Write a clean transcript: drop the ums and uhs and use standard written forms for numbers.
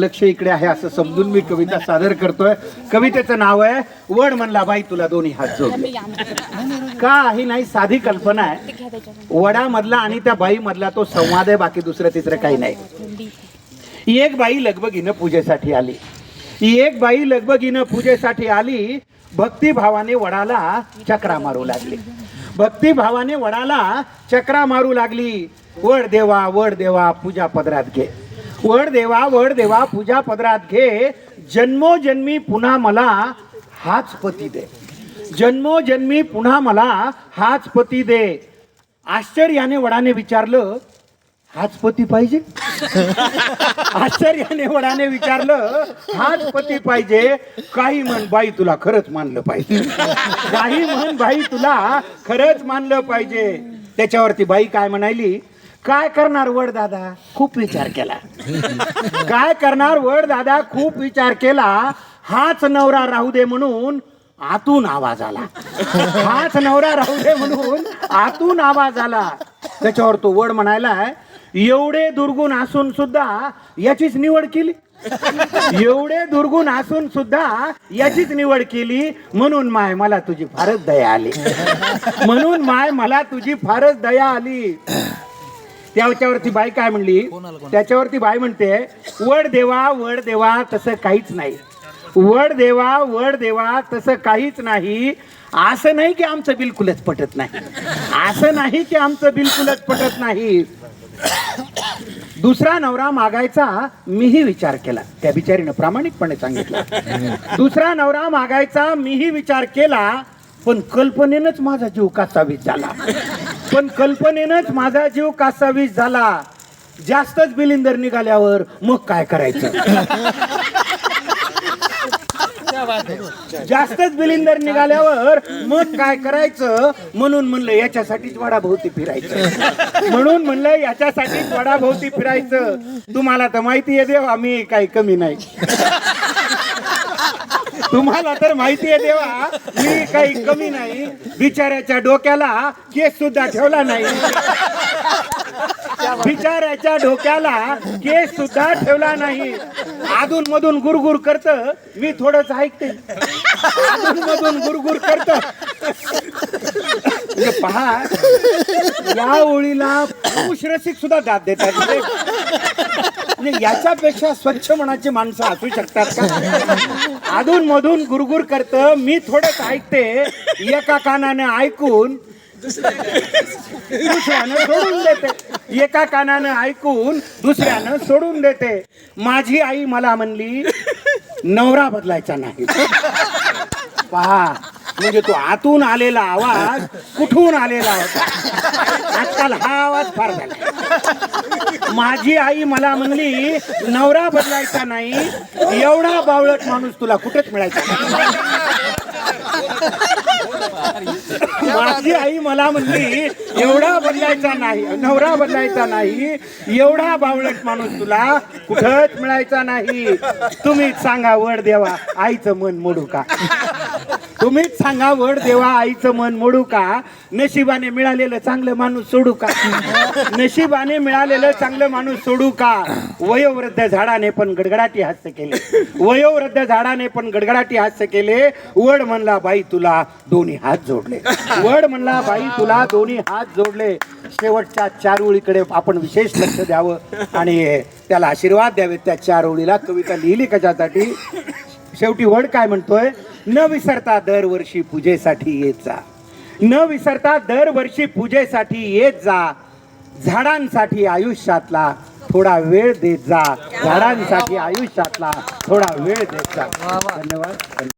लक्ष इकडे आहे असं समजून मी कविता सादर करतोय. कवितेचं नाव आहे वड म्हणला बाई तुला दोन्ही हात जोडले. काही नाही, साधी कल्पना आहे. वडामधला आणि त्या बाई मधला तो संवाद आहे, बाकी दुसरं तिसरं काही नाही. एक बाई लगबगीनं पूजेसाठी आली. एक बाई लगबगीनं पूजेसाठी आली. भक्तिभावाने वडाला चक्रा मारू लागली. भक्तिभावाने वडाला चक्रा मारू लागली. वड देवा पूजा पदरात घे. वड देवा पूजा पदरात घे. जन्मोजन्मी पुन्हा मला हाच पती दे. जन्मोजन्मी पुन्हा मला हाच पती दे. आश्चर्याने वडाने विचारलं, हाच पती पाहिजे? आश्चर्याने वडाने विचारलं, हाच पती पाहिजे? काही म्हण बाई तुला खरंच मानलं पाहिजे. काही म्हण बाई तुला खरंच मानलं पाहिजे. त्याच्यावरती बाई काय म्हणाली, काय करणार वड दादा, खूप विचार केला. काय करणार वड दादा, खूप विचार केला. हाच नवरा राहू दे म्हणून आतून आवाज आला. हाच नवरा राहू दे म्हणून आतून आवाज आला. त्याच्यावर तो वड म्हणायला, एवढे दुर्गुण असून सुद्धा याचीच निवड केली. एवढे दुर्गुण असून सुद्धा याचीच निवड केली. म्हणून माय मला तुझी फारच दया आली. म्हणून माय मला तुझी फारच दया आली. त्याच्यावरती बाई काय म्हणली, त्याच्यावरती बाई म्हणते, वड देवा तसं काहीच नाही. वड देवा तसं काहीच नाही. असं नाही की आमचं बिलकुलच पटत नाही. असं नाही की आमचं बिलकुलच पटत नाही. दुसरा नवरा मागायचा मीही विचार केला. त्या बिचारीनं प्रामाणिकपणे सांगितलं. दुसरा नवरा मागायचा मीही विचार केला, पण कल्पनेनंच माझा जीव कासावीस झाला. पण कल्पनेनंच माझा जीव कासावीस झाला. जास्तच बिलिंदर निघाल्यावर मग काय करायचं? जास्तच बिलिंदर निघाल्यावर मग काय करायचं? म्हणून म्हणलं याच्यासाठीच वडाभोवती फिरायचं. म्हणून म्हणलं याच्यासाठीच वडाभोवती फिरायचं. तुम्हाला तर माहिती आहे देवा, मी काही कमी नाही. तुम्हाला तर माहिती आहे देवा, मी काही कमी नाही. बिचाऱ्याच्या डोक्याला केस सुद्धा ठेवला नाही. बिचाऱ्याच्या डोक्याला केस सुद्धा ठेवला नाही. अधून मधून गुरगुर करत, मी थोडंच ऐकते. अधून मधून गुरगुर करत. पहा, या ओळीला पुरुष रसिक सुद्धा दाद देतात. याच्यापेक्षा स्वच्छ मनाची माणसं असू शकतात का? अधून मधून गुरगुर करत, मी थोडंच ऐकते. एका कानाने ऐकून दुसऱ्यानं सोडून देते. एका कानानं ऐकून दुसऱ्यानं सोडून देते. माझी आई मला म्हणली, नवरा बदलायचा नाही. पहा, म्हणजे तो आतून आलेला आवाज कुठून आलेला होता. आजकाल हा आवाज फार झाला. माझी आई मला म्हणली, नवरा बदलायचा नाही. एवढा बावळट माणूस तुला कुठेच मिळायचा नाही. माझी आई मला म्हणली, एवढा बदलायचा नाही, नवरा बदलायचा नाही. एवढा बावळट माणूस तुला कुठंच मिळायचा नाही. तुम्हीच सांगा वड देवा, आईचं मन मोडू का? तुम्हीच सांगा वड देवा, आईचं मन मोडू का? नशिबाने मिळालेलं चांगलं माणूस सोडू का? नशिबाने मिळालेलं चांगलं माणूस सोडू का? वयोवृद्ध झाडाने पण गडगडाटी हास्य केले. वयोवृद्ध झाडाने पण गडगडाटी हास्य केले. वड म्हणला बाई तुला दोन्ही हात जोडले. वड म्हणला बाई तुला दोन्ही हात जोडले. शेवटच्या 4 ओळीकडे आपण विशेष लक्ष द्यावं आणि त्याला आशीर्वाद द्यावेत. त्या 4 ओळीला कविता लिहिली कशासाठी? शेवटी वड काय म्हणतोय, न विसरता दरवर्षी पूजेसाठी येत जा. न विसरता दरवर्षी पूजेसाठी येत जा. झाडांसाठी आयुष्यातला थोडा वेळ देत जा. झाडांसाठी आयुष्यातला थोडा वेळ देत जा. धन्यवाद.